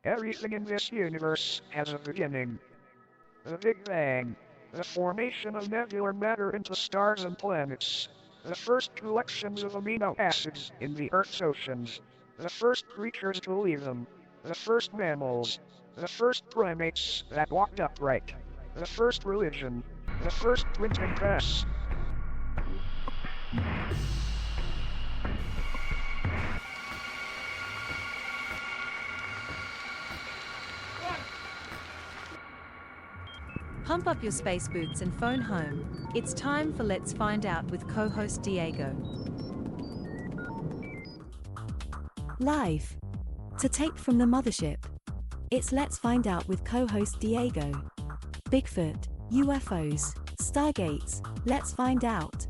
Everything in this universe has a beginning. The Big Bang. The formation of nebular matter into stars and planets. The first collections of amino acids in the Earth's oceans. The first creatures to leave them. The first mammals. The first primates that walked upright. The first religion. The first printing press. Pump up your space boots and phone home. It's time for Let's Find Out with co-host Diego. Live. To tape from the mothership. It's Let's Find Out with co-host Diego. Bigfoot, UFOs, Stargates, let's find out.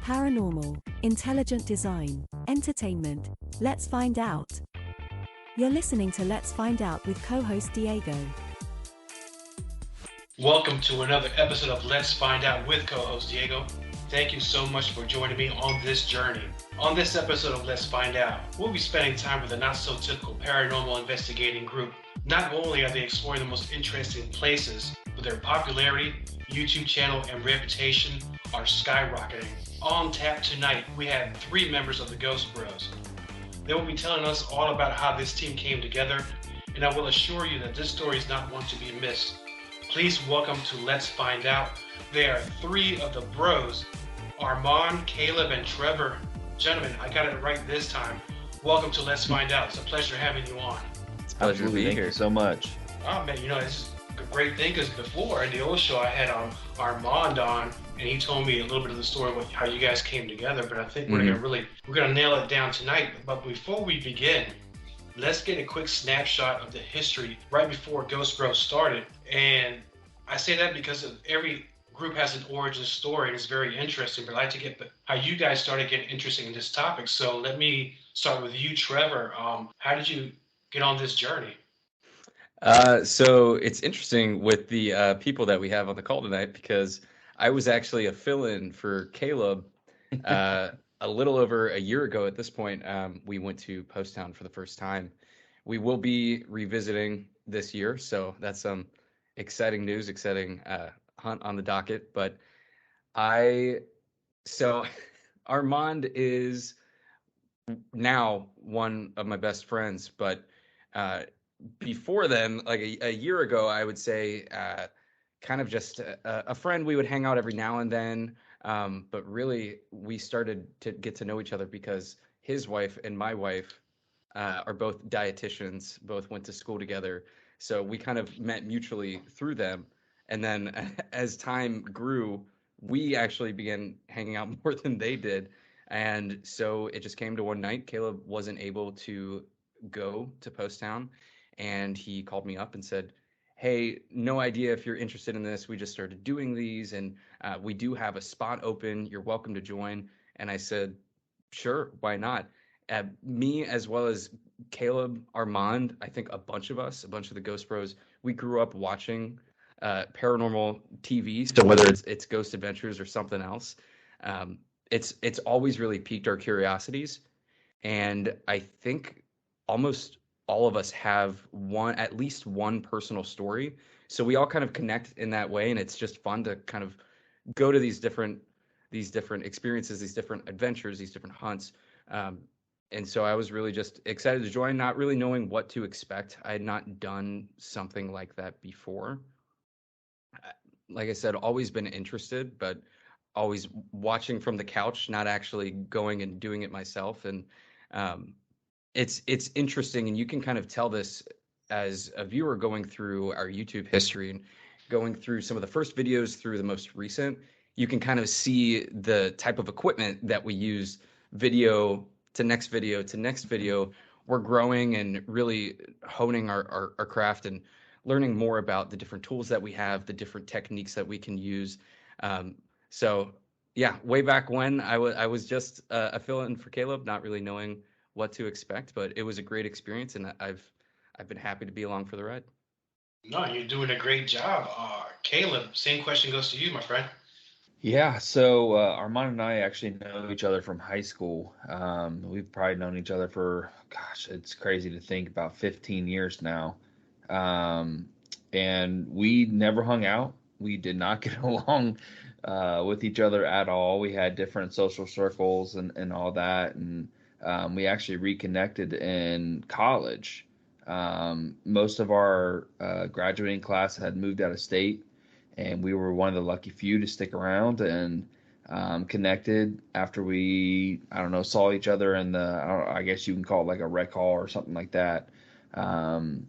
Paranormal, intelligent design, entertainment, let's find out. You're listening to Let's Find Out with co-host Diego. Welcome to another episode of Let's Find Out with co-host Diego. Thank you so much for joining me on this journey. On this episode of Let's Find Out, we'll be spending time with a not-so-typical paranormal investigating group. Not only are they exploring the most interesting places, but their popularity, YouTube channel, and reputation are skyrocketing. On tap tonight, we have 3 members of the Ghost Bros. They will be telling us all about how this team came together, and I will assure you that this story is not one to be missed. Please welcome to Let's Find Out. There are 3 of the bros, Armand, Caleb, and Trevor. Gentlemen, I got it right this time. Welcome to Let's Find Out. It's a pleasure having you on. It's a pleasure to be here. Thank you so much. Oh man, it's a great thing because before in the old show I had Armand on, and he told me a little bit of the story of how you guys came together. But I think we're gonna nail it down tonight. But before we begin, let's get a quick snapshot of the history right before Ghost Bros started. And I say that because every group has an origin story and it's very interesting, but I'd like to get how you guys started getting interested in this topic. So let me start with you, Trevor. How did you get on this journey? So it's interesting with the people that we have on the call tonight, because I was actually a fill-in for Caleb a little over a year ago at this point. We went to Post Town for the first time. We will be revisiting this year, so that's some exciting news, exciting hunt on the docket. But Armand is now one of my best friends, but before then, like a year ago, I would say kind of just a friend. We would hang out every now and then, but really we started to get to know each other because his wife and my wife are both dietitians, both went to school together. So we kind of met mutually through them. And then as time grew, we actually began hanging out more than they did. And so it just came to one night. Caleb wasn't able to go to Post Town, and he called me up and said, "Hey, no idea if you're interested in this. We just started doing these, and we do have a spot open. You're welcome to join." And I said, "Sure, why not?" Me, as well as Caleb, Armand, I think a bunch of the Ghost Bros, we grew up watching paranormal TV. So whether it's Ghost Adventures or something else, it's always really piqued our curiosities. And I think almost all of us have at least one personal story. So we all kind of connect in that way, and it's just fun to kind of go to these different experiences, these different adventures, these different hunts. And so I was really just excited to join, not really knowing what to expect. I had not done something like that before. Like I said, always been interested, but always watching from the couch, not actually going and doing it myself. And it's interesting, and you can kind of tell this as a viewer going through our YouTube history and going through some of the first videos through the most recent. You can kind of see the type of equipment that we use, video to next video to next video. We're growing and really honing our craft and learning more about the different tools that we have, the different techniques that we can use. So yeah, way back when I was just a fill-in for Caleb, not really knowing what to expect, but it was a great experience, and I've been happy to be along for the ride. No, you're doing a great job. Caleb, same question goes to you, my friend. Yeah, so Armand and I actually know each other from high school. We've probably known each other for, gosh, it's crazy to think about 15 years now. Um, and we never hung out. We did not get along with each other at all. We had different social circles and all that. And we actually reconnected in college. Most of our graduating class had moved out of state, and we were one of the lucky few to stick around and connected after we, I don't know, saw each other in the, I guess you can call it like a rec hall or something like that. Um,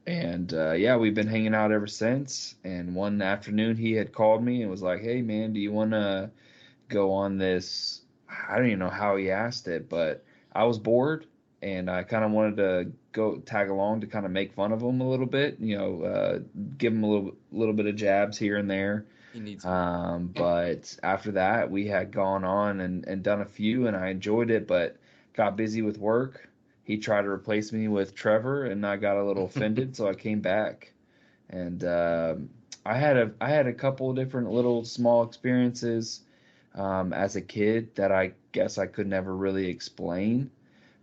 and yeah, we've been hanging out ever since. And one afternoon he had called me and was like, "Hey man, do you want to go on this?" I don't even know how he asked it, but I was bored and I kind of wanted to go tag along to kind of make fun of him a little bit, give him a little bit of jabs here and there. He needs But after that, we had gone on and done a few, and I enjoyed it, but got busy with work. He tried to replace me with Trevor, and I got a little offended, so I came back. And I had a couple of different little small experiences as a kid that I guess I could never really explain,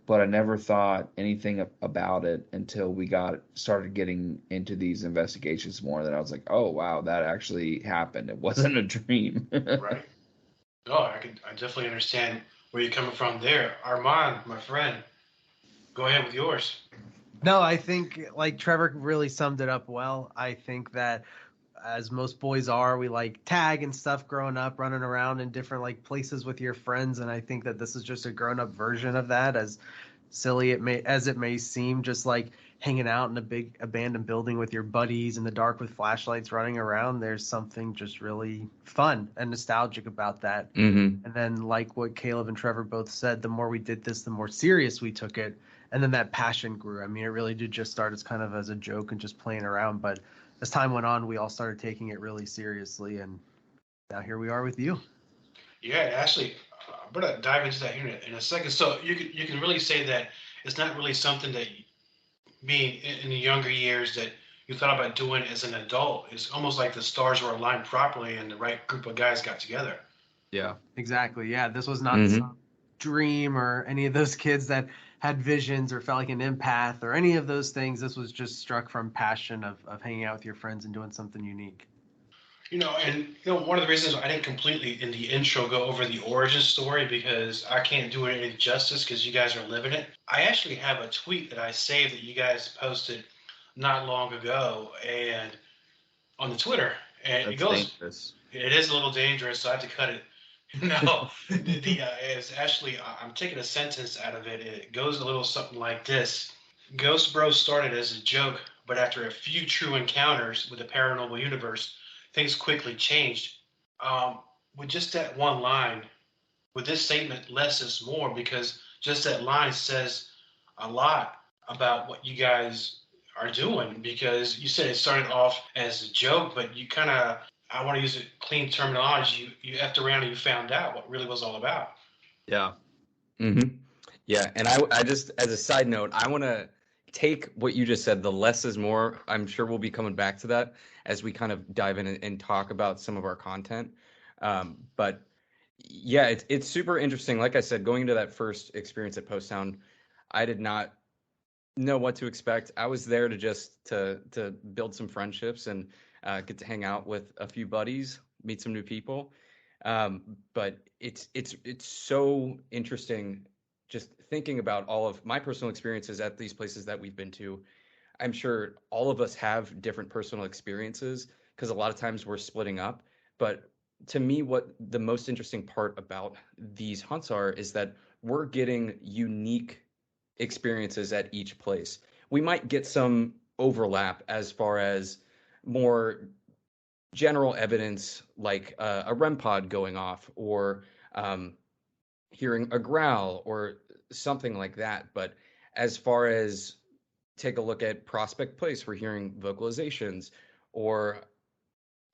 but I never thought anything about it until we started getting into these investigations more. Then I was like, oh wow, that actually happened. It wasn't a dream. Right. Oh, I definitely understand where you're coming from there. Armand, my friend, go ahead with yours. No, I think like Trevor really summed it up well. I think that as most boys are, we like tag and stuff growing up, running around in different like places with your friends, and I think that this is just a grown-up version of that, as silly as it may seem, just like hanging out in a big abandoned building with your buddies in the dark with flashlights running around. There's something just really fun and nostalgic about that. Mm-hmm. And then like what Caleb and Trevor both said, the more we did this, the more serious we took it. And then that passion grew. I mean, it really did just start as kind of as a joke and just playing around. But as time went on, we all started taking it really seriously. And now here we are with you. Yeah, actually, I'm gonna dive into that here in a second. So you can really say that it's not really something that being in the younger years that you thought about doing as an adult. It's almost like the stars were aligned properly and the right group of guys got together. Yeah. Exactly. Yeah, this was not Mhm. some dream or any of those kids that had visions or felt like an empath or any of those things. This was just struck from passion of hanging out with your friends and doing something unique. One of the reasons I didn't completely in the intro go over the origin story because I can't do it any justice because you guys are living it. I actually have a tweet that I saved that you guys posted not long ago and on the Twitter, and That's dangerous. it is a little dangerous, so I had to cut it. No, it's actually I'm taking a sentence out of it. It goes a little something like this: Ghost Bros started as a joke, but after a few true encounters with the paranormal universe, things quickly changed. With just that one line, with this statement, less is more, because just that line says a lot about what you guys are doing. Because you said it started off as a joke, but you kind of, I want to use a clean terminology, you effed around and you found out what really was all about. Yeah. Mm-hmm. Yeah, and I just, as a side note, I want to take what you just said, the less is more. I'm sure we'll be coming back to that as we kind of dive in and talk about some of our content. But yeah, it's super interesting. Like I said, going into that first experience at Post Town, I did not know what to expect. I was there to just to build some friendships and get to hang out with a few buddies, meet some new people. But it's so interesting just thinking about all of my personal experiences at these places that we've been to. I'm sure all of us have different personal experiences because a lot of times we're splitting up. But to me, what the most interesting part about these hunts are is that we're getting unique experiences at each place. We might get some overlap as far as more general evidence, like a REM pod going off, or hearing a growl or something like that. But as far as take a look at Prospect Place, we're hearing vocalizations, or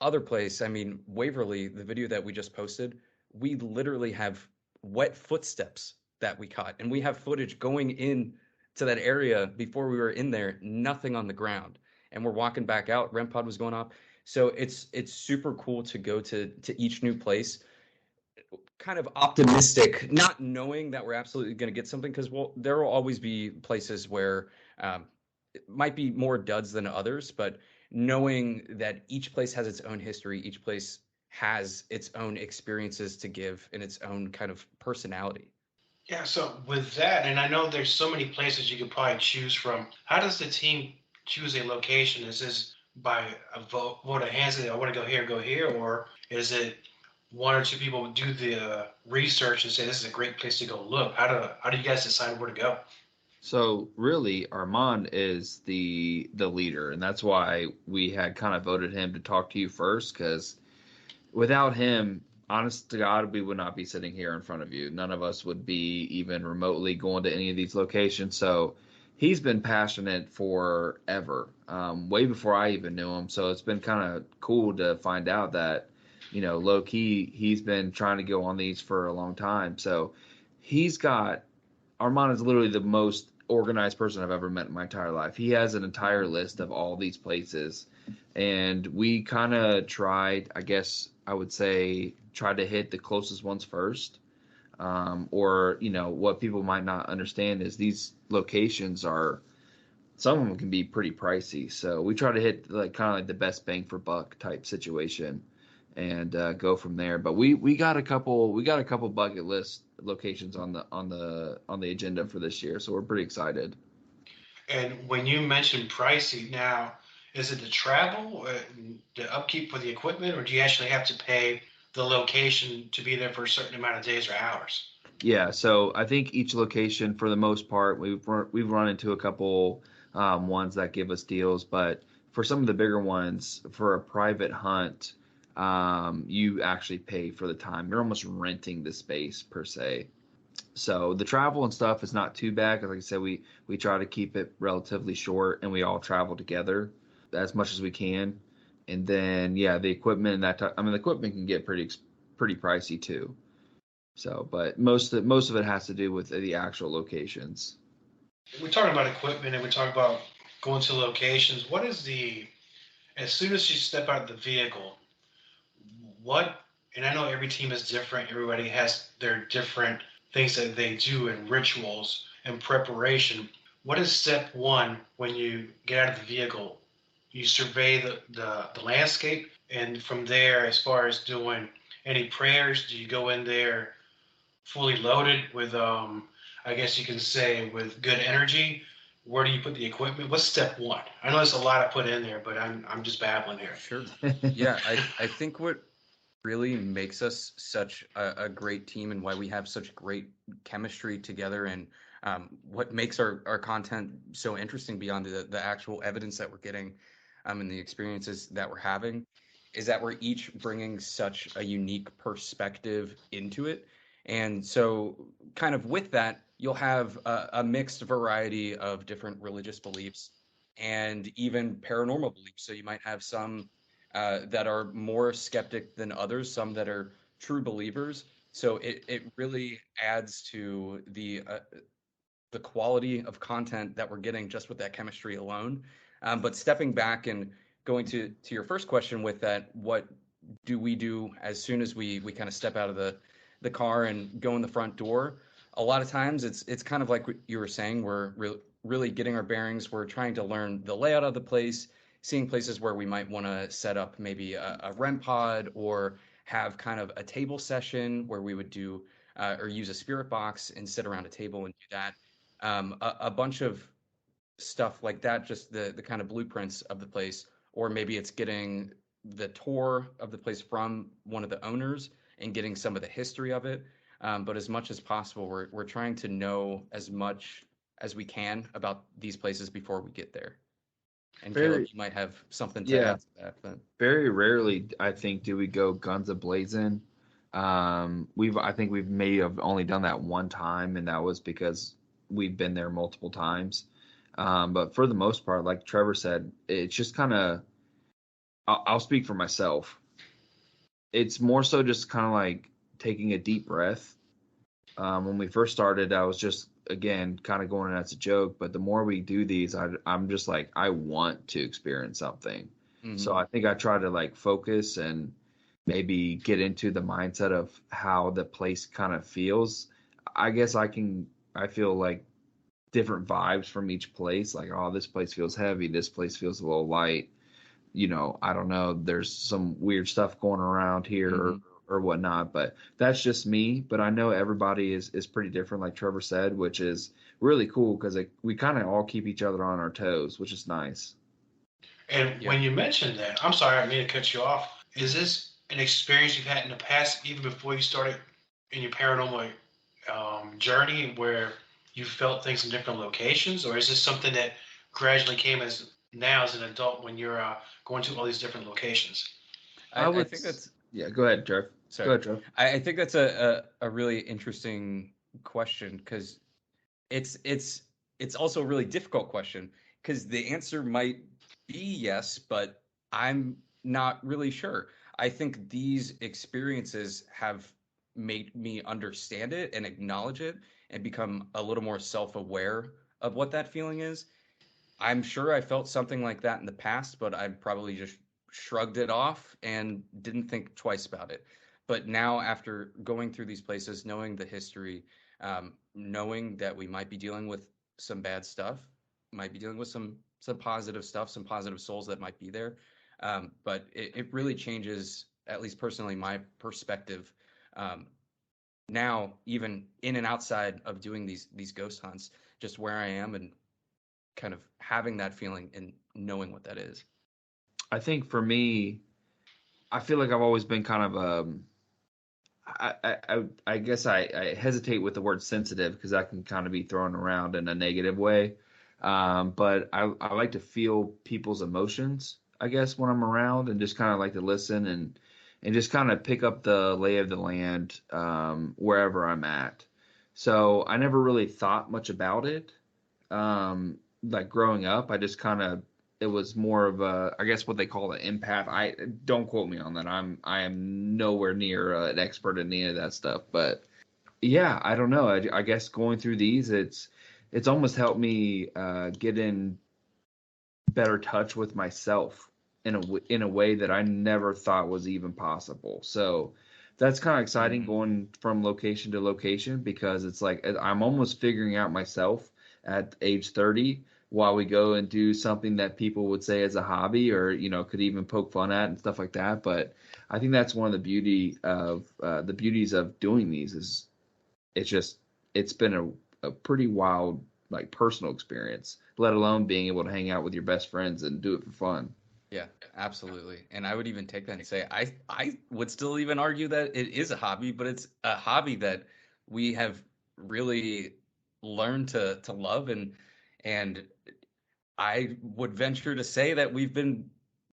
other place, I mean, Waverly, the video that we just posted, we literally have wet footsteps that we caught, and we have footage going in to that area before we were in there, nothing on the ground. And we're walking back out, REM pod was going off. So it's super cool to go to each new place kind of optimistic, not knowing that we're absolutely going to get something, because there will always be places where it might be more duds than others, but knowing that each place has its own history, each place has its own experiences to give and its own kind of personality. Yeah, so with that, and I know there's so many places you could probably choose from. How does the team choose a location? Is this by a vote of hands that I want to go here, or is it one or two people do the research and say this is a great place to go look? How do you guys decide where to go? So really, Armand is the leader, and that's why we had kind of voted him to talk to you first, because without him, honest to God, we would not be sitting here in front of you. None of us would be even remotely going to any of these locations. So he's been passionate forever, way before I even knew him. So it's been kind of cool to find out that, low key, he's been trying to go on these for a long time. So Armand is literally the most organized person I've ever met in my entire life. He has an entire list of all these places, and we kind of tried, I guess I would say, try to hit the closest ones first. Or what people might not understand is these locations some of them can be pretty pricey. So we try to hit like the best bang for buck type situation and go from there. But we got a couple bucket list locations on the agenda for this year, so we're pretty excited. And when you mentioned pricey, now is it the travel, the upkeep for the equipment, or do you actually have to pay the location to be there for a certain amount of days or hours? Yeah, so I think each location, for the most part, we've run into a couple ones that give us deals, but for some of the bigger ones, for a private hunt, you actually pay for the time. You're almost renting the space per se. So the travel and stuff is not too bad, because like I said, we try to keep it relatively short, and we all travel together as much as we can. And then the equipment the equipment can get pretty pricey too. So, but most of it has to do with the actual locations. We're talking about equipment, and we're talking about going to locations. As soon as you step out of the vehicle, and I know every team is different, everybody has their different things that they do and rituals and preparation. What is step one when you get out of the vehicle? You survey the landscape, and from there, as far as doing any prayers, do you go in there fully loaded with, I guess you can say, with good energy? Where do you put the equipment? What's step one? I know there's a lot I put in there, but I'm just babbling here. Sure. Yeah, I think what really makes us such a great team, and why we have such great chemistry together, and what makes our content so interesting beyond the actual evidence that we're getting, and the experiences that we're having, is that we're each bringing such a unique perspective into it. And so kind of with that, you'll have a mixed variety of different religious beliefs and even paranormal beliefs. So you might have some that are more skeptic than others, some that are true believers. So it really adds to the quality of content that we're getting just with that chemistry alone. But stepping back and going to your first question with that, what do we do as soon as we kind of step out of the car and go in the front door? A lot of times it's kind of like what you were saying, we're really getting our bearings. We're trying to learn the layout of the place, seeing places where we might want to set up maybe a REM pod, or have kind of a table session where we would do or use a spirit box and sit around a table and do that. A bunch of stuff like that, just the kind of blueprints of the place, or maybe it's getting the tour of the place from one of the owners and getting some of the history of it. But as much as possible, we're trying to know as much as we can about these places before we get there. And Caleb, you might have something to add to that. But very rarely, I think, do we go guns a-blazing. I think we've may have only done that one time, and that was because we've been there multiple times. But for the most part, like Trevor said, it's just kind of, I'll speak for myself. It's more so just kind of like taking a deep breath. When we first started, I was just, again, kind of going in as a joke. But the more we do these, I'm just like, I want to experience something. So I think I try to like focus and maybe get into the mindset of how the place kind of feels. I guess I feel like different vibes from each place. Like, oh, this place feels heavy. This place feels a little light. I don't know. There's some weird stuff going around here or whatnot, but that's just me. But I know everybody is pretty different, like Trevor said, which is really cool because we kind of all keep each other on our toes, which is nice. And when you mentioned that, I'm sorry, I didn't mean to cut you off. Is this an experience you've had in the past, even before you started in your paranormal journey, where you felt things in different locations, or is this something that gradually came as now as an adult when you're going to all these different locations? I think that's Go ahead, Trev. sorry. Go ahead, Trev. I think that's a really interesting question because it's also a really difficult question because the answer might be yes, but I'm not really sure. I think these experiences have made me understand it and acknowledge it and become a little more self-aware of what that feeling is. I'm sure I felt something like that in the past, but I probably just shrugged it off and didn't think twice about it. But now, after going through these places, knowing the history, knowing that we might be dealing with some bad stuff, might be dealing with some positive stuff, some positive souls that might be there. But it really changes, at least personally, my perspective. Now, even in and outside of doing these ghost hunts, just where I am and kind of having that feeling and knowing what that is. I think for me, I feel like I've always been kind of I guess I hesitate with the word sensitive because that can kind of be thrown around in a negative way. But I like to feel people's emotions, I guess, when I'm around and just kind of like to listen and just kind of pick up the lay of the land wherever I'm at. So I never really thought much about it. Like growing up, I just kind of, it was more of a, I guess what they call an empath. I don't quote me on that. I am nowhere near an expert in any of that stuff. But yeah, I don't know. I guess going through these, it's almost helped me get in better touch with myself in a way that I never thought was even possible. So that's kind of exciting going from location to location because it's like I'm almost figuring out myself at age 30 while we go and do something that people would say is a hobby or, could even poke fun at and stuff like that. But I think that's one of the beauties of doing these is it's been a pretty wild, like personal experience, let alone being able to hang out with your best friends and do it for fun. Yeah, absolutely. And I would even take that and say, I would still even argue that it is a hobby, but it's a hobby that we have really learned to love. And I would venture to say that we've been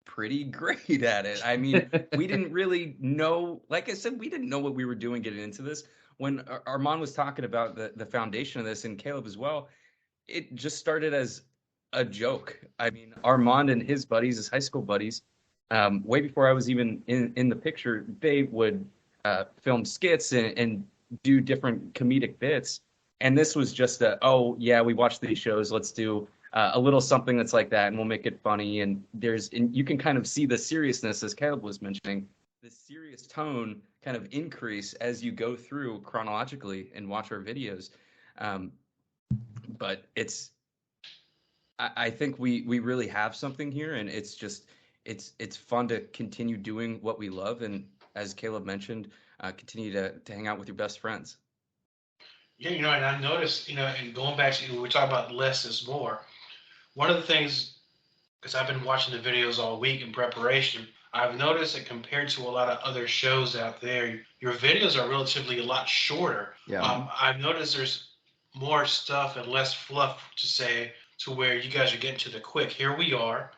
pretty great at it. I mean, we didn't really know, like I said, we didn't know what we were doing getting into this. When Armand was talking about the foundation of this, and Caleb as well, it just started as a joke. I mean, Armand and his buddies, his high school buddies, way before I was even in the picture, they would film skits and do different comedic bits. And this was just oh, yeah, we watch these shows. Let's do a little something that's like that, and we'll make it funny. And you can kind of see the seriousness, as Caleb was mentioning, the serious tone kind of increase as you go through chronologically and watch our videos. But I think we really have something here, and it's fun to continue doing what we love, and as Caleb mentioned, continue to hang out with your best friends. Yeah, and I noticed, and going back to, we're talking about less is more. One of the things, because I've been watching the videos all week in preparation, I've noticed that compared to a lot of other shows out there, your videos are relatively a lot shorter. Yeah. I've noticed there's more stuff and less fluff to say, to where you guys are getting to the quick. Here we are.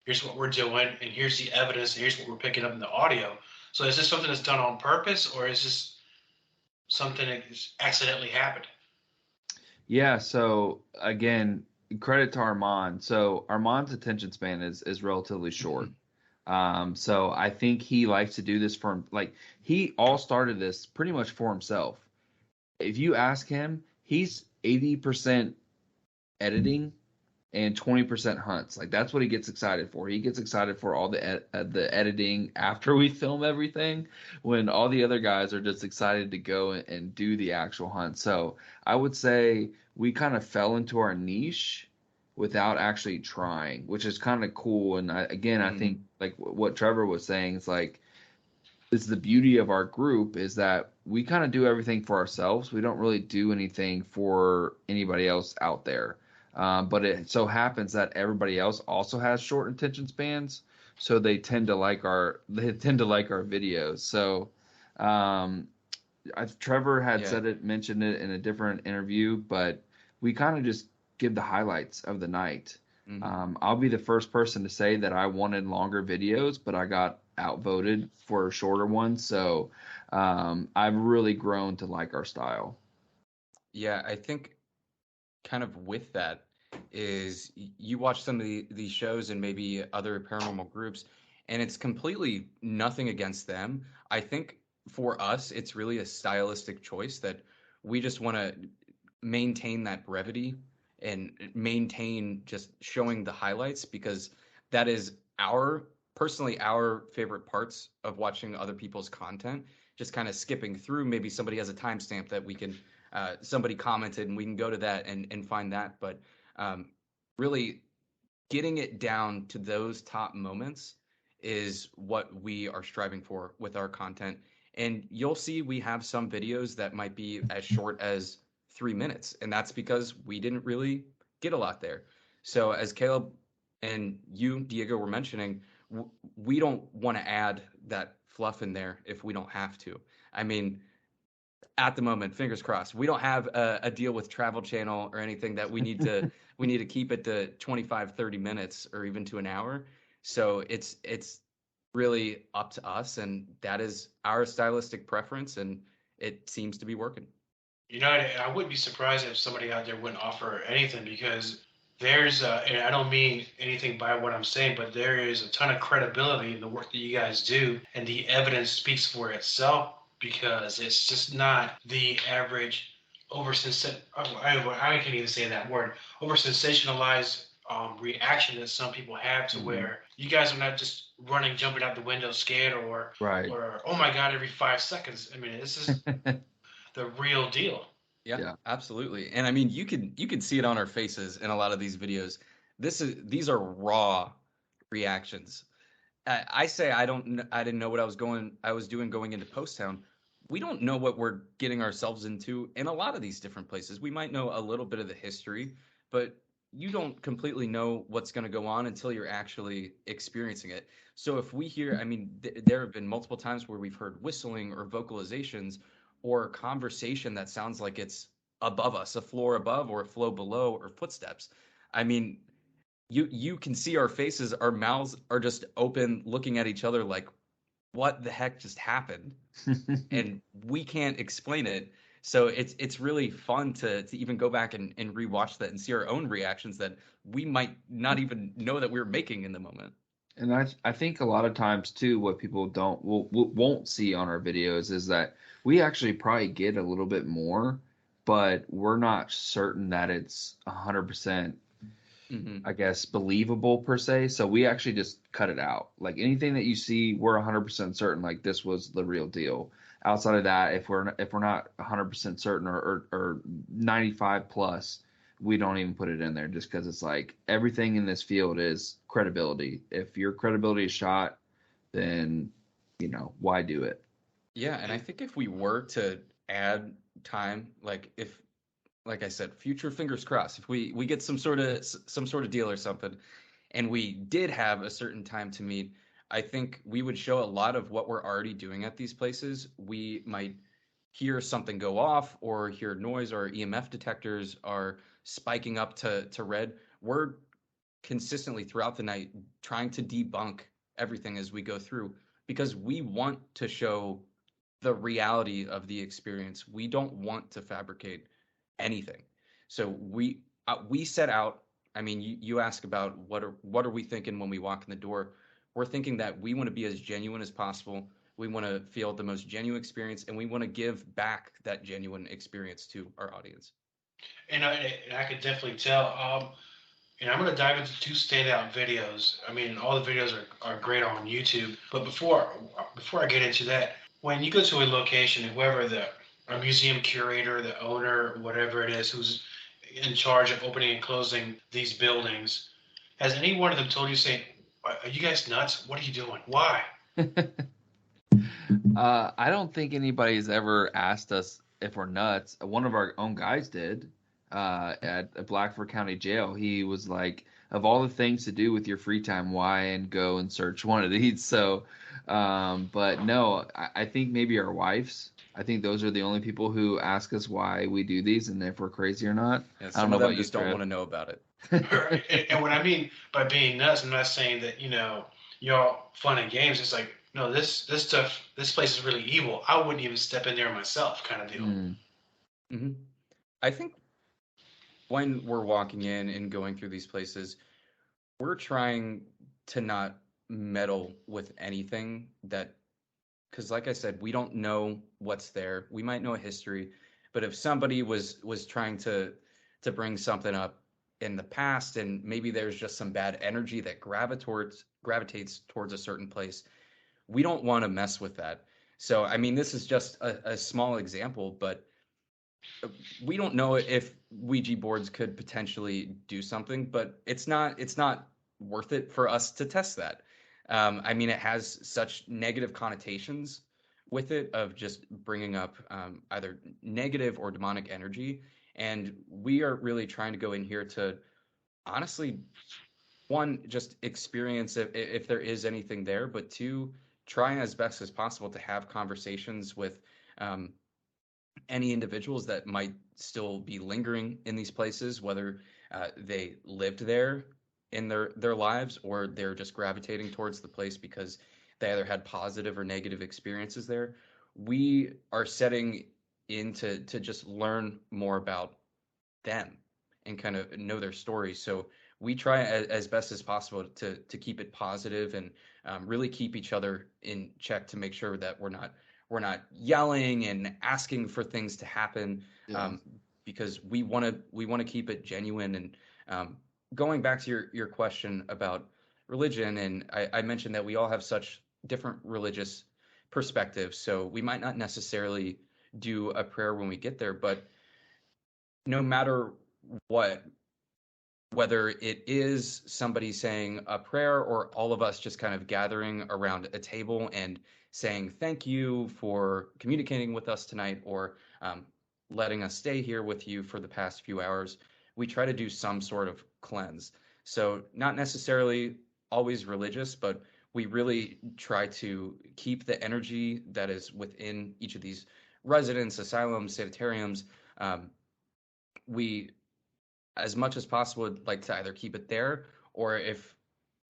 Here's what we're doing, and here's the evidence, and here's what we're picking up in the audio. So is this something that's done on purpose, or is this something that accidentally happened? Yeah, so again, credit to Armand. So Armand's attention span is relatively short. So I think he likes to do this for like he all started this pretty much for himself. If you ask him, he's 80% editing and 20% hunts. Like that's what he gets excited for. He gets excited for all the editing after we film everything, when all the other guys are just excited to go and do the actual hunt. So I would say we kind of fell into our niche without actually trying, which is kind of cool. And I think like what Trevor was saying is like, it's the beauty of our group is that we kind of do everything for ourselves. We don't really do anything for anybody else out there. But it so happens that everybody else also has short attention spans, so they tend to like our videos. So Trevor had mentioned it in a different interview, but we kind of just give the highlights of the night. I'll be the first person to say that I wanted longer videos, but I got outvoted for shorter ones. So I've really grown to like our style. Yeah, I think kind of with that is you watch some of these shows and maybe other paranormal groups, and it's completely nothing against them. I think for us, it's really a stylistic choice that we just want to maintain that brevity and maintain just showing the highlights, because that is personally our favorite parts of watching other people's content. Just kind of skipping through, maybe somebody has a timestamp that we can somebody commented and we can go to that and find that, but really getting it down to those top moments is what we are striving for with our content. And you'll see we have some videos that might be as short as 3 minutes, and that's because we didn't really get a lot there. So as Caleb and you, Diego, were mentioning, we don't want to add that fluff in there if we don't have to. I mean, at the moment, fingers crossed, we don't have a deal with Travel Channel or anything that we need to keep it to 25, 30 minutes or even to an hour. So it's really up to us, and that is our stylistic preference, and it seems to be working. You know, I wouldn't be surprised if somebody out there wouldn't offer anything, because there's, and I don't mean anything by what I'm saying, but there is a ton of credibility in the work that you guys do, and the evidence speaks for itself, because it's just not the average I can't even say that word, over sensationalized reaction that some people have to where you guys are not just running, jumping out the window scared or oh my God, every 5 seconds. I mean, this is the real deal. Yeah, absolutely. And I mean, you can see it on our faces in a lot of these videos. These are raw reactions. I say I didn't know what I was doing going into Post Town. We don't know what we're getting ourselves into in a lot of these different places. We might know a little bit of the history, but you don't completely know what's going to go on until you're actually experiencing it. So if we hear, I mean, there have been multiple times where we've heard whistling or vocalizations or conversation that sounds like it's above us, a floor above or a floor below, or footsteps. I mean, you can see our faces, our mouths are just open, looking at each other like, what the heck just happened? And we can't explain it. So it's really fun to even go back and rewatch that and see our own reactions that we might not even know that we were making in the moment. And I think a lot of times too, what people won't see on our videos is that we actually probably get a little bit more, but we're not certain that it's 100%, I guess, believable per se. So we actually just cut it out. Like anything that you see, we're 100% certain like this was the real deal. Outside of that, if we're not 100% certain or 95 plus, we don't even put it in there, just because it's like everything in this field is credibility. If your credibility is shot, then why do it? Yeah, and I think if we were to add time, like I said, future fingers crossed, if we get some sort of deal or something, and we did have a certain time to meet, I think we would show a lot of what we're already doing at these places. We might hear something go off or hear noise, or EMF detectors are spiking up to red. We're consistently throughout the night trying to debunk everything as we go through, because we want to show the reality of the experience. We don't want to fabricate anything. So we set out. I mean, you ask about what are we thinking when we walk in the door. We're thinking that we want to be as genuine as possible. We want to feel the most genuine experience, and we want to give back that genuine experience to our audience. And I could definitely tell. And I'm going to dive into two standout videos. I mean, all the videos are great on YouTube. But before I get into that, when you go to a location, whoever a museum curator, the owner, whatever it is, who's in charge of opening and closing these buildings, has any one of them told you, say, "Are you guys nuts? What are you doing? Why?" I don't think anybody's ever asked us if we're nuts. One of our own guys did at Blackford County Jail. He was like, of all the things to do with your free time, why and go and search one of these? So, but no, I think maybe our wives. I think those are the only people who ask us why we do these and if we're crazy or not. Yeah, I don't some know of them about just you, don't Trev. want to know about it. And what I mean by being nuts, I'm not saying that, y'all fun and games. It's like, no, this place is really evil. I wouldn't even step in there myself, kind of deal. Mm-hmm. I think when we're walking in and going through these places, we're trying to not meddle with anything because like I said, we don't know what's there. We might know a history, but if somebody was trying to bring something up in the past, and maybe there's just some bad energy that gravitates towards a certain place, we don't want to mess with that. So I mean, this is just a small example, but we don't know if Ouija boards could potentially do something, but it's not worth it for us to test that. I mean, it has such negative connotations with it of just bringing up either negative or demonic energy, and we are really trying to go in here to honestly, one, just experience if there is anything there, but two, try as best as possible to have conversations with any individuals that might still be lingering in these places, whether they lived there in their lives or they're just gravitating towards the place because they either had positive or negative experiences there. We are setting in to just learn more about them and kind of know their stories. So we try as best as possible to keep it positive and really keep each other in check to make sure that we're not yelling and asking for things to happen, because we want to keep it genuine. And going back to your question about religion, and I mentioned that we all have such different religious perspectives, so we might not necessarily do a prayer when we get there, but no matter what, whether it is somebody saying a prayer or all of us just kind of gathering around a table and saying thank you for communicating with us tonight, or letting us stay here with you for the past few hours, we try to do some sort of cleanse. So not necessarily always religious, but we really try to keep the energy that is within each of these residence, asylums, sanitariums. We, as much as possible, would like to either keep it there, or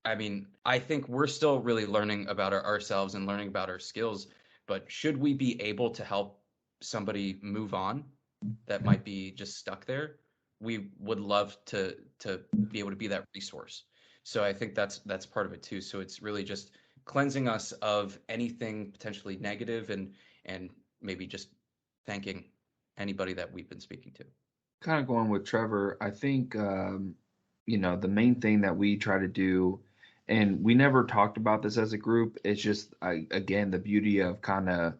I think we're still really learning about ourselves and learning about our skills, but should we be able to help somebody move on that might be just stuck there, we would love to be able to be that resource. So I think that's part of it too. So it's really just cleansing us of anything potentially negative, and maybe just thanking anybody that we've been speaking to. Kind of going with Trevor, I think, the main thing that we try to do, and we never talked about this as a group, it's just, again, the beauty of kind of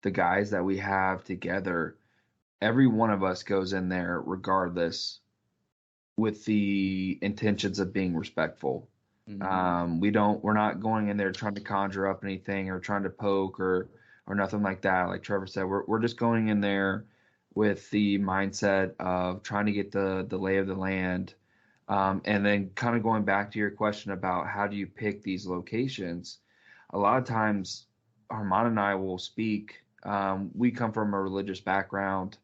the guys that we have together. Every one of us goes in there regardless with the intentions of being respectful. Mm-hmm. We're not going in there trying to conjure up anything or trying to poke or nothing like that. Like Trevor said, we're just going in there with the mindset of trying to get the lay of the land. And then kind of going back to your question about how do you pick these locations, a lot of times Armand and I will speak. We come from a religious background,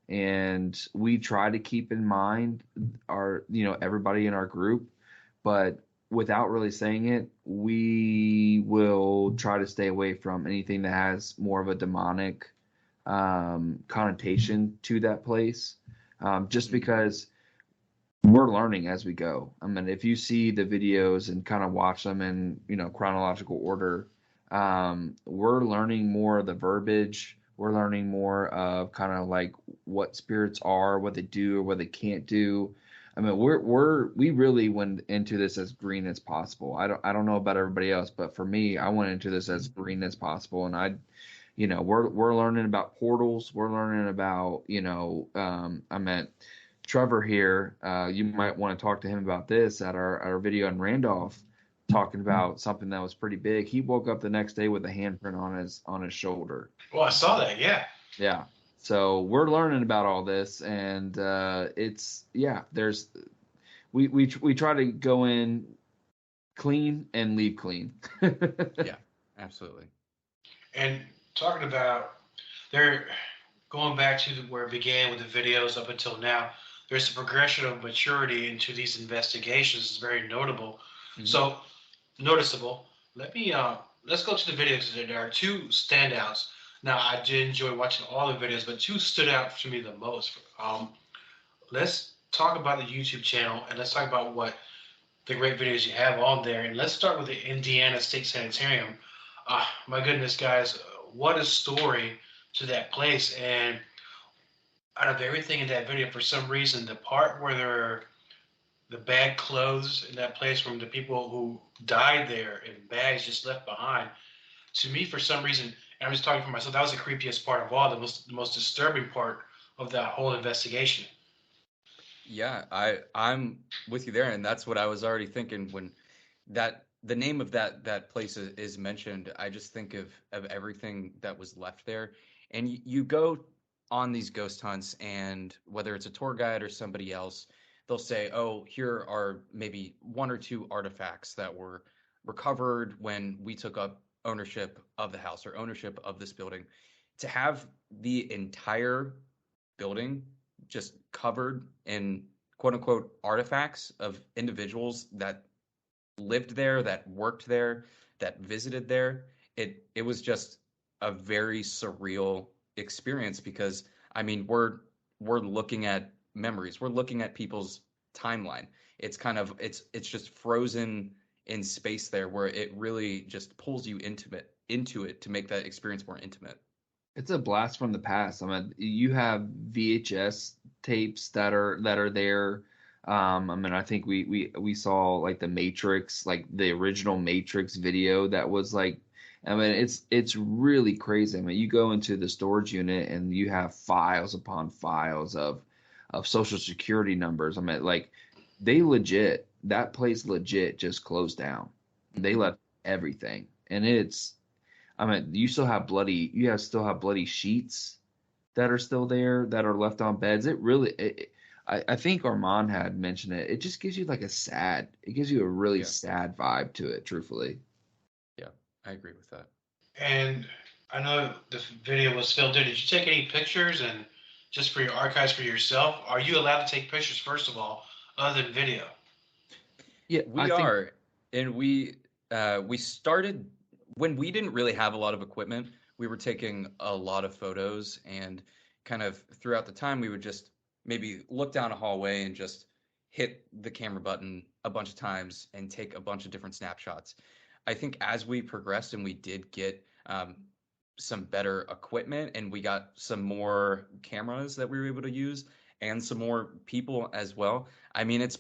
and we try to keep in mind everybody in our group, but without really saying it, we will try to stay away from anything that has more of a demonic connotation to that place, just because we're learning as we go. I mean, if you see the videos and kind of watch them in chronological order, we're learning more of the verbiage. We're learning more of kind of like what spirits are, what they do, or what they can't do. I mean, we really went into this as green as possible. I don't know about everybody else, but for me, I went into this as green as possible, and we're learning about portals. We're learning about, I met Trevor here. You might want to talk to him about this at our video in Randolph, talking about something that was pretty big. He woke up the next day with a handprint on his shoulder. Well, I saw that. Yeah. Yeah. So we're learning about all this, and we try to go in clean and leave clean. Yeah, absolutely. And talking about they're going back to where it began with the videos up until now, there's a progression of maturity into these investigations. It's very notable. Mm-hmm. So noticeable. Let's go to the videos. There are two standouts. Now, I did enjoy watching all the videos, but two stood out to me the most. Let's talk about the YouTube channel, and let's talk about what the great videos you have on there. And let's start with the Indiana State Sanitarium. My goodness, guys, what a story to that place. And out of everything in that video, for some reason, the part where there are the bad clothes in that place from the people who died there and bags just left behind, to me, for some reason, and I'm just talking for myself, that was the creepiest part of all, the most disturbing part of that whole investigation. Yeah, I'm with you there, and that's what I was already thinking when the name of that place is mentioned. I just think of everything that was left there. And you go on these ghost hunts, and whether it's a tour guide or somebody else, they'll say, oh, here are maybe one or two artifacts that were recovered when we took up ownership of the house or ownership of this building. To have the entire building just covered in quote unquote artifacts of individuals that lived there, that worked there, that visited there, it was just a very surreal experience, because I mean we're looking at memories, we're looking at people's timeline. It's kind of it's just frozen in space there, where it really just pulls you into it to make that experience more intimate. It's a blast from the past. I mean, you have VHS tapes that are there. I mean, I think we saw like the Matrix, like the original Matrix video that was like, I mean, it's really crazy. I mean, you go into the storage unit and you have files upon files of social security numbers. I mean, like that place legit just closed down. They left everything, and I mean, you still have bloody sheets that are still there, that are left on beds. I think Armand had mentioned it. It just gives you a really sad vibe to it, truthfully. Yeah, I agree with that. And I know the video was filmed. Did you take any pictures, and just for your archives for yourself? Are you allowed to take pictures, first of all, other than video? Yeah, we are. And we started when we didn't really have a lot of equipment. We were taking a lot of photos, and kind of throughout the time we would just maybe look down a hallway and just hit the camera button a bunch of times and take a bunch of different snapshots. I think as we progressed and we did get some better equipment, and we got some more cameras that we were able to use, and some more people as well. I mean, it's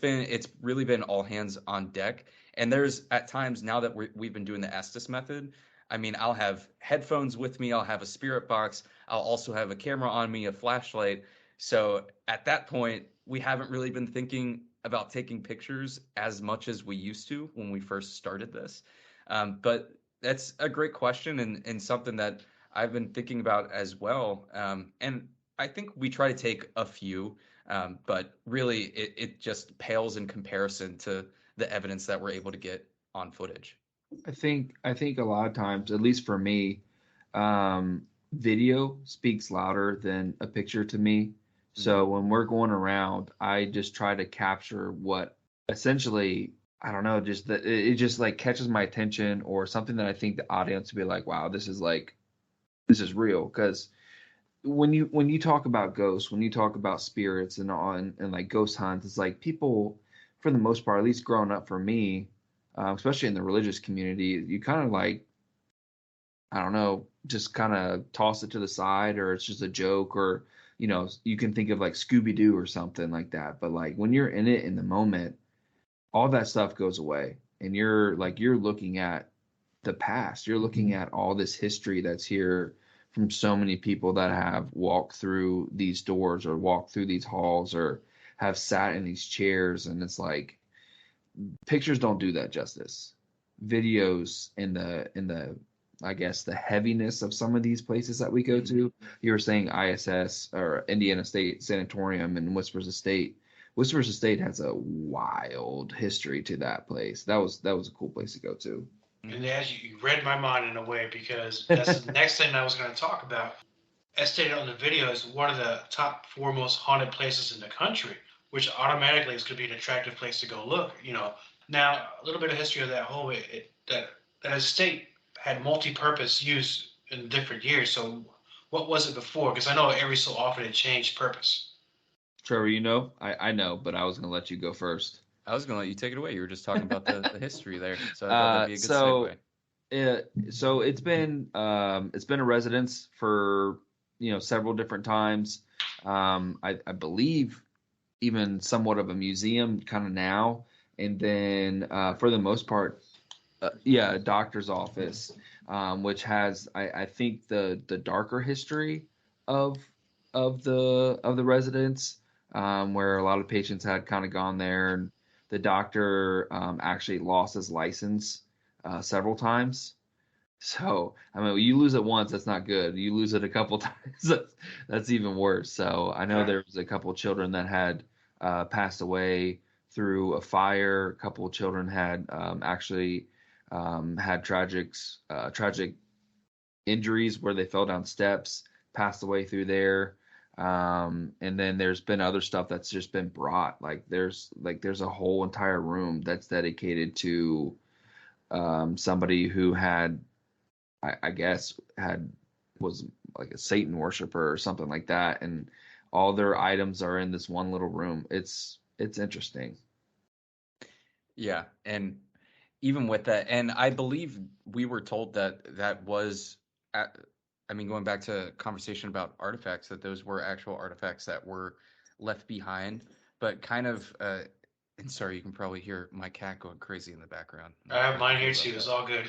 really been all hands on deck. And there's at times now that we've been doing the Estes method, I mean, I'll have headphones with me, I'll have a spirit box, I'll also have a camera on me, a flashlight. So at that point, we haven't really been thinking about taking pictures as much as we used to when we first started this. But that's a great question, and something that I've been thinking about as well. And I think we try to take a few, but really it just pales in comparison to the evidence that we're able to get on footage. I think a lot of times, at least for me, video speaks louder than a picture to me. So when we're going around, I just try to capture what essentially, I don't know, just that it just like catches my attention, or something that I think the audience will be like, wow, this is real. Because when you talk about ghosts, when you talk about spirits and like ghost hunts, it's like people, for the most part, at least growing up for me, especially in the religious community, you kind of like, I don't know, just kind of toss it to the side, or it's just a joke, or you can think of like Scooby-Doo or something like that. But like when you're in it in the moment, all that stuff goes away, and you're looking at the past. You're looking at all this history that's here from so many people that have walked through these doors or walked through these halls or have sat in these chairs, and it's like pictures don't do that justice. Videos in the I guess the heaviness of some of these places that we go to. You were saying ISS or Indiana State Sanatorium and Whispers Estate. Whispers Estate has a wild history to that place. That was a cool place to go to. And as you read my mind in a way, because that's the next thing I was going to talk about. As stated on the video, is one of the top 4 most haunted places in the country, which automatically is going to be an attractive place to go look. Now a little bit of history of that whole that estate had multi-purpose use in different years. So what was it before? Because I know every so often it changed purpose. Trevor, I know, but I was going to let you go first. I was going to let you take it away. You were just talking about the history there, so I thought that'd be a good segue. So it's been a residence for several different times. I believe even somewhat of a museum kind of now, and then for the most part, a doctor's office, which has I think the darker history of the residence, where a lot of patients had kind of gone there, and the doctor actually lost his license several times. So, I mean, you lose it once, that's not good. You lose it a couple times, that's even worse. So, I know there was a couple of children that had passed away through a fire. A couple of children had actually had tragic injuries where they fell down steps, passed away through there. And then there's been other stuff that's just been brought. There's a whole entire room that's dedicated to somebody who had, I guess, was like a Satan worshiper or something like that, and all their items are in this one little room. It's interesting. Yeah, and even with that, and I believe we were told that was, going back to conversation about artifacts, that those were actual artifacts that were left behind, but kind of, and sorry, you can probably hear my cat going crazy in the background. I have mine here too, it's all good.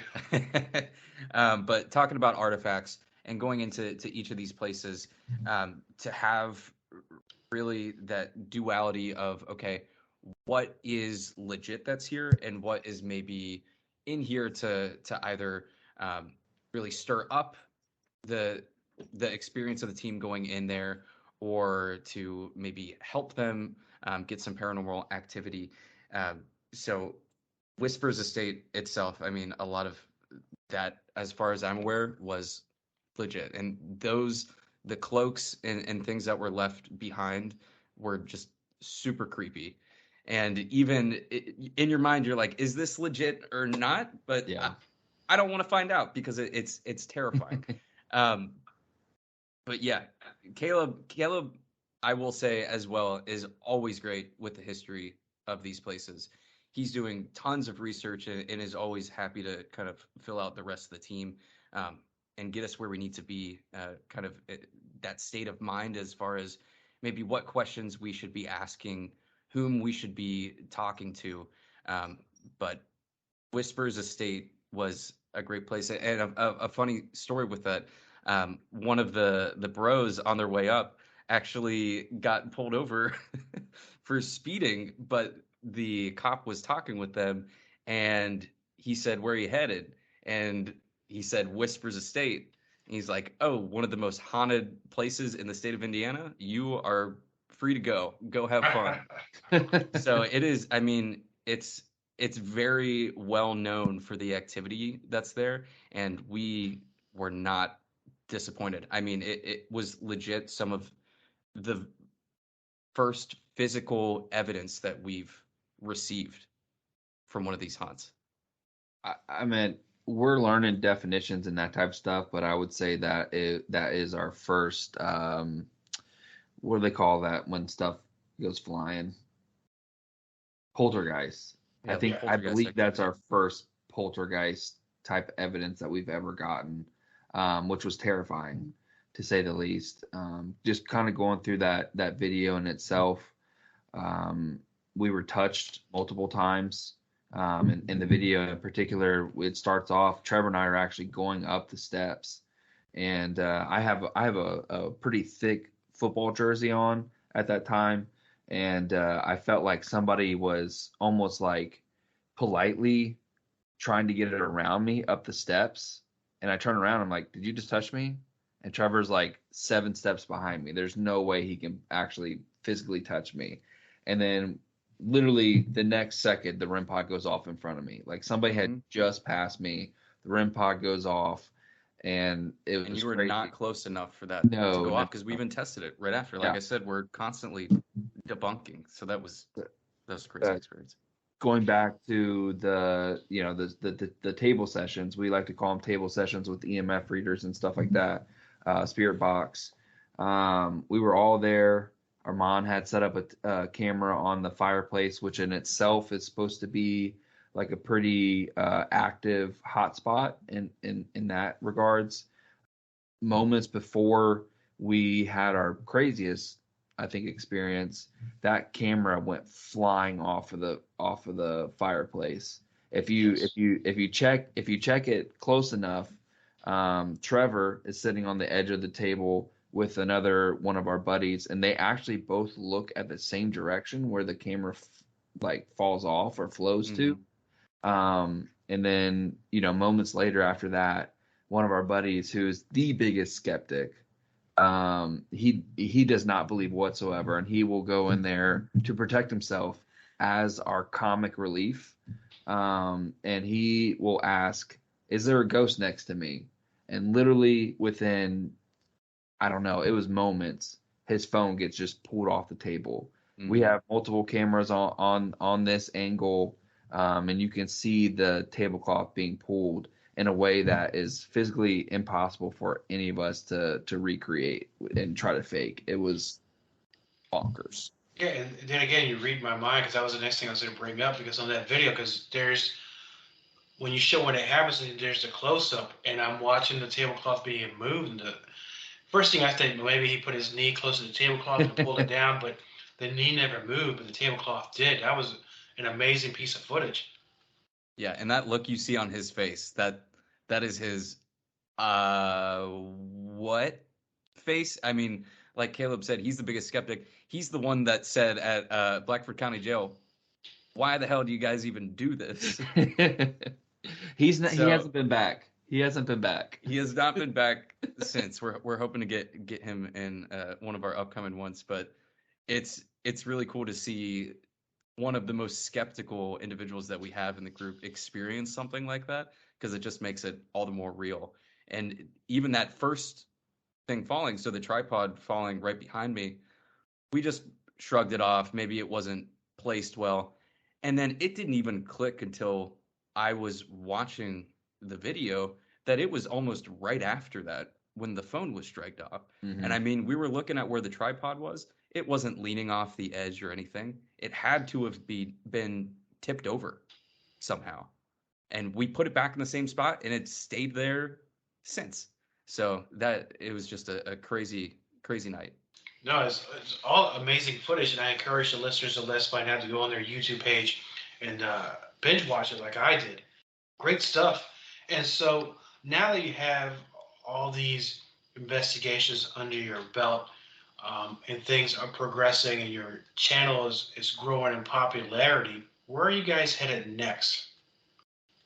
But talking about artifacts and going into each of these places, to have really that duality of, okay, what is legit that's here and what is maybe in here to either really stir up the experience of the team going in there, or to maybe help them get some paranormal activity. So Whispers Estate itself, I mean, a lot of that, as far as I'm aware, was legit. And the cloaks and things that were left behind were just super creepy. And even in your mind, you're like, is this legit or not? But yeah. I don't want to find out because it's terrifying. But yeah, Caleb, I will say as well, is always great with the history of these places. He's doing tons of research and is always happy to kind of fill out the rest of the team and get us where we need to be, kind of that state of mind as far as maybe what questions we should be asking, whom we should be talking to. But Whispers Estate was a great place. And a funny story with that, one of the bros on their way up actually got pulled over for speeding, but the cop was talking with them and he said, "Where are you headed?" And he said, "Whispers Estate." And he's like, "Oh, one of the most haunted places in the state of Indiana? You are free to go have fun." So it is, I mean, it's very well known for the activity that's there, and we were not disappointed. I mean, it was legit some of the first physical evidence that we've received from one of these haunts. I mean, we're learning definitions and that type of stuff, but I would say that that is our first, what do they call that when stuff goes flying? Poltergeist. Yeah, I believe that's our first poltergeist type evidence that we've ever gotten, which was terrifying to say the least. Just kind of going through that video in itself, we were touched multiple times. In the video in particular, it starts off, Trevor and I are actually going up the steps, and I have a pretty thick football jersey on at that time, and I felt like somebody was almost like politely trying to get it around me up the steps, and I turn around, I'm like, did you just touch me? And Trevor's like 7 steps behind me. There's no way he can actually physically touch me. And then literally the next second, the REM pod goes off in front of me. Like somebody had just passed me. The REM pod goes off, and it was. And you were crazy. not close enough for that No, to go no. off, because we even tested it right after. Like I said, we're constantly debunking. So that was a crazy experience. Going back to the the table sessions, we like to call them table sessions with EMF readers and stuff like that. Spirit box. We were all there. Armand had set up a camera on the fireplace, which in itself is supposed to be like a pretty active hotspot in that regards. Moments before we had our craziest, I think, experience, that camera went flying off of the fireplace. If you check it close enough, Trevor is sitting on the edge of the table with another one of our buddies, and they actually both look at the same direction where the camera falls off or flows to. And then, moments later after that, one of our buddies, who is the biggest skeptic, he does not believe whatsoever, and he will go in there to protect himself as our comic relief. And he will ask, is there a ghost next to me? And literally within, I don't know, it was moments, his phone gets just pulled off the table. We have multiple cameras on this angle, and you can see the tablecloth being pulled in a way that is physically impossible for any of us to recreate and try to fake. It was bonkers. Yeah, and then again, you read my mind, because that was the next thing I was going to bring up, because on that video, because when you show when it happens, there's a close-up, and I'm watching the tablecloth being moved, and the first thing I think, maybe he put his knee close to the tablecloth and pulled it down, but the knee never moved, but the tablecloth did. That was an amazing piece of footage. Yeah, and that look you see on his face, that is his what face? I mean, like Caleb said, he's the biggest skeptic. He's the one that said at Blackford County Jail, why the hell do you guys even do this? He hasn't been back. He hasn't been back. He has not been back since. We're hoping to get him in one of our upcoming ones, but it's really cool to see one of the most skeptical individuals that we have in the group experience something like that, because it just makes it all the more real. And even that first thing falling, so the tripod falling right behind me, we just shrugged it off. Maybe it wasn't placed well. And then it didn't even click until I was watching the video that it was almost right after that when the phone was striked off. And I mean, we were looking at where the tripod was. It wasn't leaning off the edge or anything. It had to have been tipped over somehow. And we put it back in the same spot, and it stayed there since. So it was just a crazy, crazy night. No, it's all amazing footage, and I encourage the listeners of Let's Find Out to go on their YouTube page and binge watch it like I did. Great stuff. And so now that you have all these investigations under your belt, and things are progressing and your channel is growing in popularity, where are you guys headed next?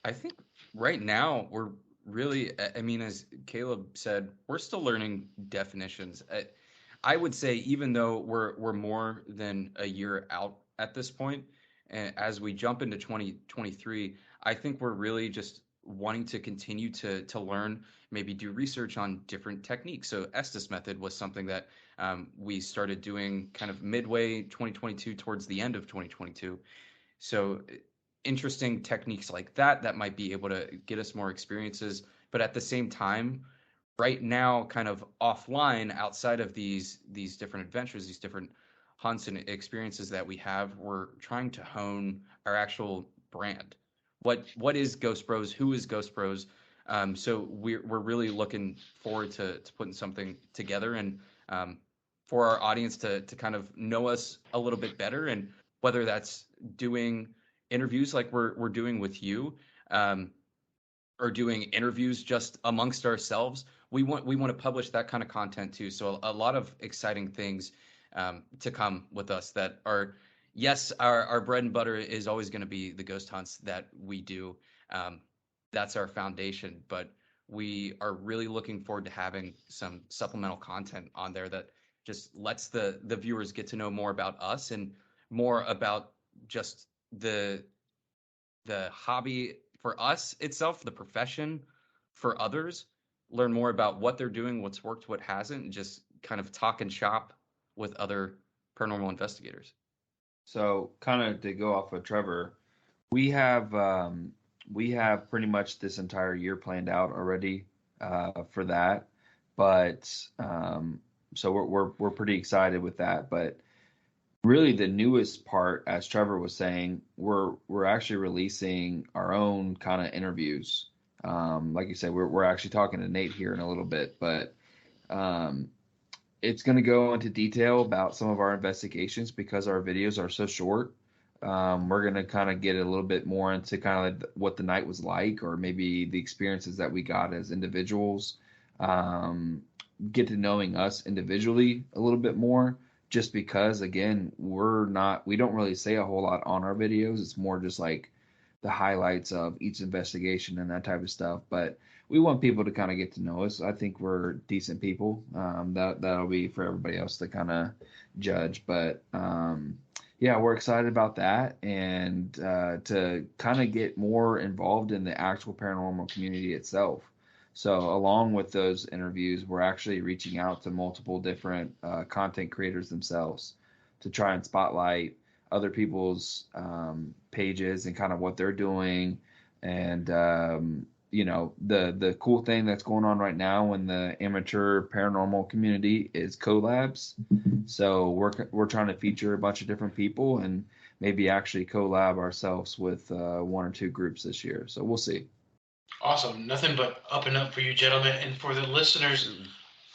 I think right now we're really, I mean, as Caleb said, we're still learning definitions. I would say, even though we're more than a year out at this point, and as we jump into 2023, I think we're really just wanting to continue to learn, maybe do research on different techniques. So Estes method was something that we started doing kind of midway 2022 towards the end of 2022. So interesting techniques like that might be able to get us more experiences. But at the same time, right now, kind of offline, outside of these different adventures, these different hunts and experiences that we have, we're trying to hone our actual brand. What is Ghost Bros? Who is Ghost Bros? So we're really looking forward to putting something together, and for our audience to kind of know us a little bit better, and whether that's doing interviews like we're doing with you, or doing interviews just amongst ourselves. We want to publish that kind of content too. So a lot of exciting things to come with us that are, yes, our bread and butter is always going to be the ghost hunts that we do. That's our foundation, but we are really looking forward to having some supplemental content on there that just lets the viewers get to know more about us and more about just the hobby for us itself, the profession for others, learn more about what they're doing, what's worked, what hasn't, and just kind of talk and shop with other paranormal investigators. So kind of to go off of Trevor, we have pretty much this entire year planned out already for that, but so we're pretty excited with that. But really, the newest part, as Trevor was saying, we're actually releasing our own kind of interviews. Like you said, we're actually talking to Nate here in a little bit, but it's going to go into detail about some of our investigations because our videos are so short. We're going to kind of get a little bit more into kind of like what the night was like, or maybe the experiences that we got as individuals. Get to knowing us individually a little bit more, just because, again, we don't really say a whole lot on our videos. It's more just like the highlights of each investigation and that type of stuff. But we want people to kind of get to know us. I think we're decent people. That'll be for everybody else to kind of judge. But yeah, we're excited about that, and to kind of get more involved in the actual paranormal community itself. So along with those interviews, we're actually reaching out to multiple different content creators themselves to try and spotlight other people's pages and kind of what they're doing. And, the cool thing that's going on right now in the amateur paranormal community is collabs. So we're trying to feature a bunch of different people and maybe actually collab ourselves with one or two groups this year. So we'll see. Awesome. Nothing but up and up for you, gentlemen. And for the listeners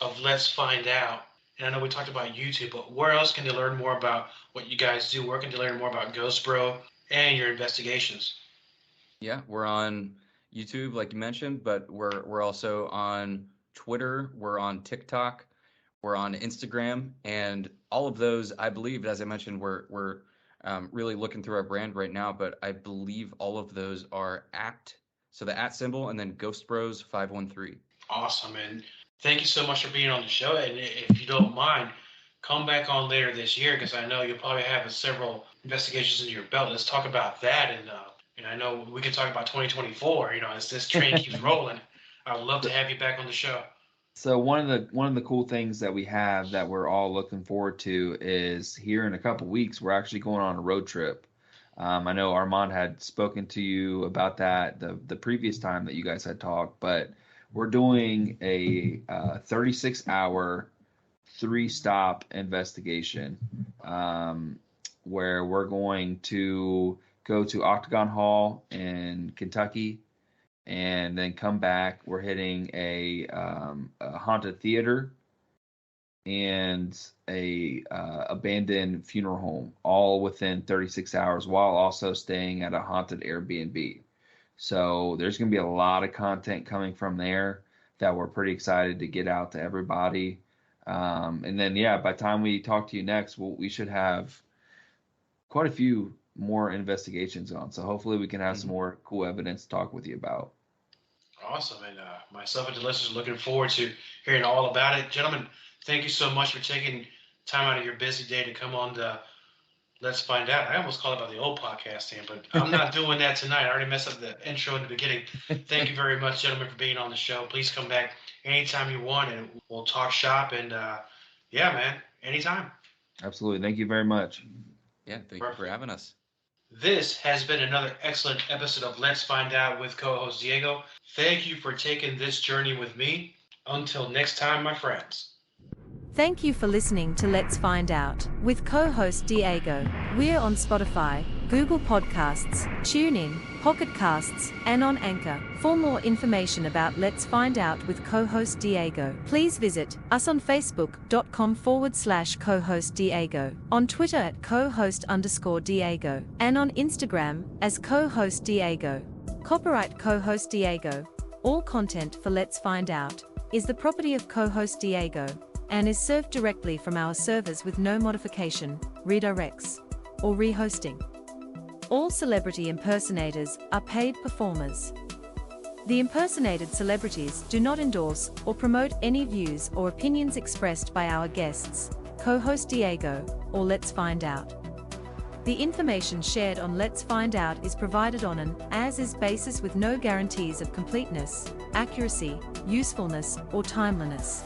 of Let's Find Out, and I know we talked about YouTube, but where else can they learn more about what you guys do? Where can they learn more about Ghost Bro and your investigations? Yeah, we're on YouTube, like you mentioned, but we're also on Twitter, we're on TikTok, we're on Instagram, and all of those, I believe, as I mentioned, we're really looking through our brand right now, but I believe all of those are so the @ symbol, and then Ghost Bros 513. Awesome, and thank you so much for being on the show. And if you don't mind, come back on later this year, because I know you'll probably have several investigations under your belt. Let's talk about that, and I know we can talk about 2024. As this train keeps rolling, I would love to have you back on the show. So one of the cool things that we have that we're all looking forward to is here in a couple weeks, we're actually going on a road trip. I know Armand had spoken to you about that the previous time that you guys had talked, but we're doing a 36-hour 3-stop investigation where we're going to go to Octagon Hall in Kentucky and then come back. We're hitting a haunted theater and a abandoned funeral home, all within 36 hours, while also staying at a haunted Airbnb. So there's going to be a lot of content coming from there that we're pretty excited to get out to everybody. And then, yeah, by the time we talk to you next, we should have quite a few more investigations on. So hopefully we can have some more cool evidence to talk with you about. Awesome. And myself and the listeners are looking forward to hearing all about it. Gentlemen, thank you so much for taking time out of your busy day to come on to Let's Find Out. I almost called it about the old podcast, Dan, but I'm not doing that tonight. I already messed up the intro in the beginning. Thank you very much, gentlemen, for being on the show. Please come back anytime you want, and we'll talk shop. And, yeah, man, anytime. Absolutely. Thank you very much. Yeah, thank you for having us. This has been another excellent episode of Let's Find Out with co-host Diego. Thank you for taking this journey with me. Until next time, my friends. Thank you for listening to Let's Find Out with co-host Diego. We're on Spotify, Google Podcasts, TuneIn, Pocket Casts, and on Anchor. For more information about Let's Find Out with co-host Diego, please visit us on facebook.com/co-host Diego, on Twitter at co-host_Diego, and on Instagram as co-host Diego. Copyright co-host Diego. All content for Let's Find Out is the property of co-host Diego and is served directly from our servers with no modification, redirects, or rehosting. All celebrity impersonators are paid performers. The impersonated celebrities do not endorse or promote any views or opinions expressed by our guests, co-host Diego, or Let's Find Out. The information shared on Let's Find Out is provided on an as-is basis with no guarantees of completeness, accuracy, usefulness, or timeliness.